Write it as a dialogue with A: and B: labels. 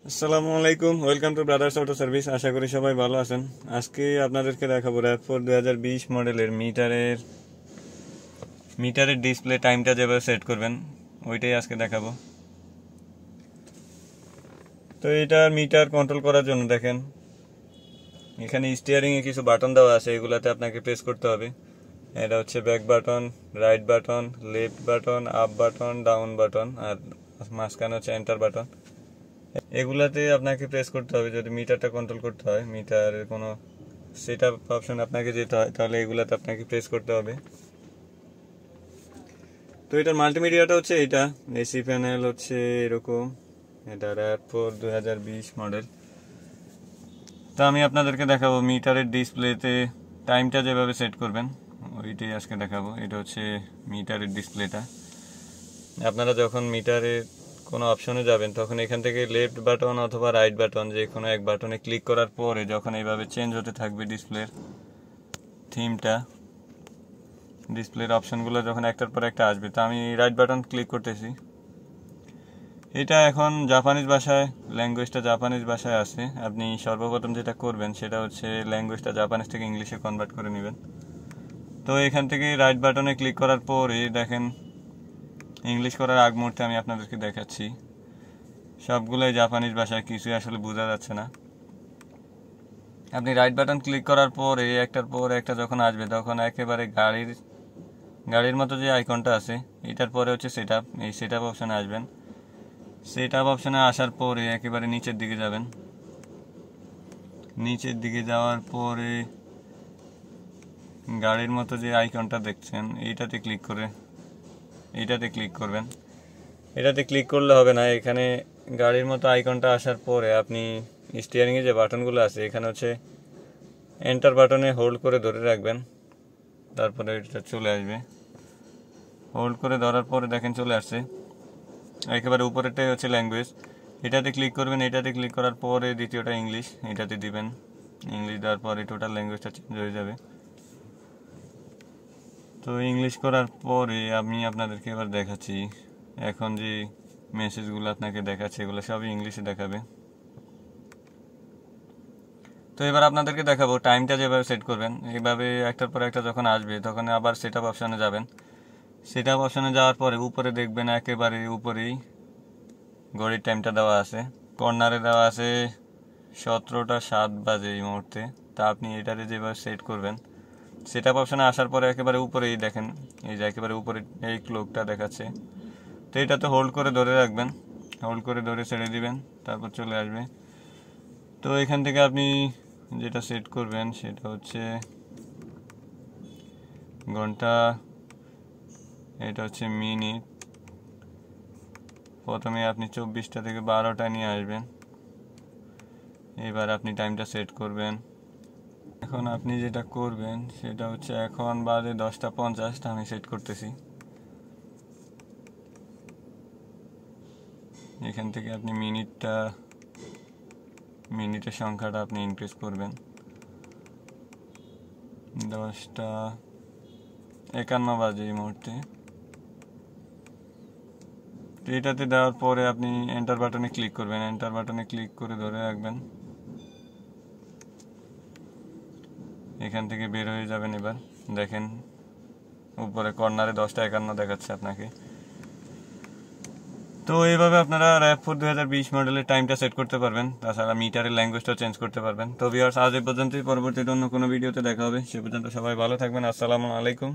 A: আসসালামু আলাইকুম, welcome to brothers auto service. আশা করি সবাই ভালো আছেন। আজকে আপনাদেরকে দেখাবো RAV4 2020 মডেলের মিটারের ডিসপ্লে টাইমটা যেভাবে সেট করবেন ওইটাই আজকে দেখাবো। তো এটার মিটার কন্ট্রোল করার জন্য দেখেন এখানে স্টিয়ারিংয়ে কিছু বাটন দেওয়া আছে, এগুলাতে আপনাকে প্রেস করতে হবে। এটা হচ্ছে back button, right button, left button, up button, down button, আর মাঝখানে হচ্ছে এন্টার বাটন। এগুলাতে আপনাকে প্রেস করতে হবে যদি মিটারটা কন্ট্রোল করতে হয়। মিটারের কোনো সেটআপ অপশন আপনাকে যেতে হয়, তাহলে এগুলাতে আপনাকে প্রেস করতে হবে। তো এটার মাল্টিমিডিয়াটা হচ্ছে এটা, এসি প্যানেল হচ্ছে এরকম। এটা RAV4 2020 মডেল। তো আমি আপনাদেরকে দেখাবো মিটারের ডিসপ্লেতে টাইমটা যেভাবে সেট করবেন ওইটাই আজকে দেখাবো। এটা হচ্ছে মিটারের ডিসপ্লেটা। আপনারা যখন মিটারের কোনো অপশনে যাবেন তখন এখান থেকে লেফট বাটন অথবা রাইট বাটন যে কোনো এক বাটনে ক্লিক করার পরে যখন এইভাবে চেঞ্জ হতে থাকবে ডিসপ্লের থিমটা, ডিসপ্লের অপশনগুলো যখন একটার পর একটা আসবে, তো আমি রাইট বাটন ক্লিক করতেছি। এটা এখন জাপানিজ ভাষায়, ল্যাঙ্গুয়েজটা জাপানিজ ভাষায় আছে। আপনি সর্বপ্রথম যেটা করবেন সেটা হচ্ছে ল্যাঙ্গুয়েজটা জাপানিজ থেকে ইংলিশে কনভার্ট করে নেবেন। তো এখান থেকে রাইট বাটনে ক্লিক করার পরে দেখেন ইংলিশ করার আগ মুহূর্তে আমি আপনাদেরকে দেখাচ্ছি, সবগুলোই জাপানিজ ভাষায়, কিছুই আসলে বোঝা যাচ্ছে না। আপনি রাইট বাটন ক্লিক করার পরে একটার পর একটা যখন আসবে তখন একেবারে গাড়ির মতো যে আইকনটা আছে এটার পরে হচ্ছে সেটআপ, এই সেটআপ অপশানে আসবেন। সেটআপ অপশানে আসার পরে একেবারে নিচের দিকে যাবেন। নিচের দিকে যাওয়ার পরে গাড়ির মতো যে আইকনটা দেখছেন এইটাতে ক্লিক করবেন। এটাতে ক্লিক করলে হবে না, এখানে গাড়ির মতো আইকনটা আসার পরে আপনি স্টিয়ারিংয়ে যে বাটনগুলো আছে এখানে হচ্ছে এন্টার বাটনে হোল্ড করে ধরে রাখবেন, তারপরে এটা চলে আসবে। হোল্ড করে ধরার পরে দেখেন চলে আসছে। একেবারে উপরেরটাই হচ্ছে ল্যাঙ্গুয়েজ, এটাতে ক্লিক করবেন। এটাতে ক্লিক করার পরে দ্বিতীয়টা ইংলিশ, এটাতে দিবেন। ইংলিশ দেওয়ার পরে টোটাল ল্যাঙ্গুয়েজটা চেঞ্জ হয়ে যাবে। তো ইংলিশ করার পরে আমি আপনাদেরকে এবার দেখাচ্ছি, এখন যে মেসেজগুলো আপনাকে দেখাচ্ছে এগুলো সবই ইংলিশে দেখাবে। তো এবার আপনাদেরকে দেখাবো টাইমটা যেভাবে সেট করবেন। এইভাবে একটার পর একটা যখন আসবে তখন আবার সেটআপ অপশানে যাবেন। সেটআপ অপশানে যাওয়ার পরে উপরে দেখবেন একেবারে উপরেই ঘড়ির টাইমটা দেওয়া আছে, কর্নারে দেওয়া আছে 17টা 7 বাজে এই মুহূর্তে। তা আপনি এটাতে যেভাবে সেট করবেন, সেটআপ অপশানে আসার পরে একেবারে উপরেই দেখেন এই যে একেবারে উপরে এই ক্লকটা দেখাচ্ছে। তো এটাতে হোল্ড করে ধরে রাখবেন, হোল্ড করে ধরে ছেড়ে দিবেন, তারপর চলে আসবে। তো এখান থেকে আপনি যেটা সেট করবেন সেটা হচ্ছে ঘন্টা, এটা হচ্ছে মিনিট। প্রথমে আপনি 24টা থেকে 12টা নিয়ে আসবেন। এবার আপনি টাইমটা সেট করবেন। এখন আপনি যেটা করবেন সেটা হচ্ছে এখন বাজে 10:50, আমি সেট করতেছি। এখান থেকে আপনি মিনিটের সংখ্যাটা আপনি ইনক্রিজ করবেন। 10:51 বাজে এই মুহূর্তে। তো এটাতে দেওয়ার পরে আপনি এন্টার বাটনে ক্লিক করবেন। এন্টার বাটনে ক্লিক করে ধরে রাখবেন, এখান থেকে বের হয়ে যাবেন। এবার দেখেন উপরে কর্নারে 10:51 দেখাচ্ছে আপনাকে। তো এইভাবে আপনারা RAV4 2020 মডেলের টাইমটা সেট করতে পারবেন, তাছাড়া মিটারের ল্যাঙ্গুয়েজটা চেঞ্জ করতে পারবেন। তো ভিউয়ার্স, আজ এই পর্যন্তই। পরবর্তীতে অন্য কোনো ভিডিওতে দেখা হবে। সে পর্যন্ত সবাই ভালো থাকবেন। আসসালামু আলাইকুম।